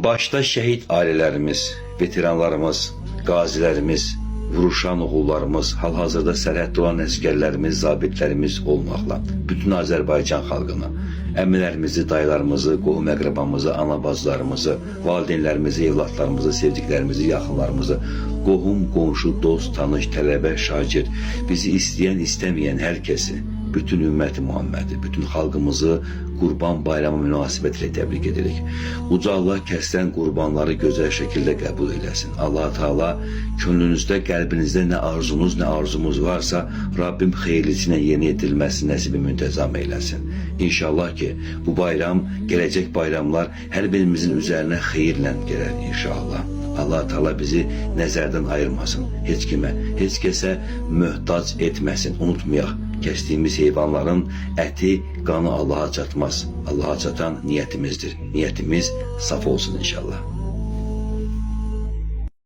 Başta şəhid ailələrimiz, veteranlarımız, qazilərimiz, vuruşan oğullarımız, hal-hazırda sərhəddə olan əsgərlərimiz, zabitlərimiz olmaqla bütün Azərbaycan xalqına, əmilərimizi, dayılarımızı, qohum-əqrəbamızı, ana-bacılarımızı, valideynlərimizi, evlatlarımızı, sevdiklərimizi, yaxınlarımızı, qohum, qonşu, dost, tanış, tələbə, şagird, bizi istəyən, istəməyən hər kəsi, bütün ümməti Muhammədi, bütün xalqımızı Qurban Bayramı münasibətilə təbrik edirik. Uca Allah kəsilən qurbanları gözəl şəkildə qəbul eləsin. Allah Teala könlünüzdə, qəlbinizdə nə arzunuz, nə arzumuz varsa, Rabbim xeyirlisilə yeni edilməsi nəsibi müntəzam eyləsin. İnşallah ki, bu bayram, gələcək bayramlar hər birimizin üzərinə xeyirlə gələr inşallah. Allah Teala bizi nəzərdən ayırmasın. Heç kimə, heç kəsə möhtac etməsin. Unutmayaq, kəsdiyimiz heyvanların əti, qanı Allaha çatmaz. Allaha çatan niyyətimizdir. Niyyətimiz saf olsun inşallah.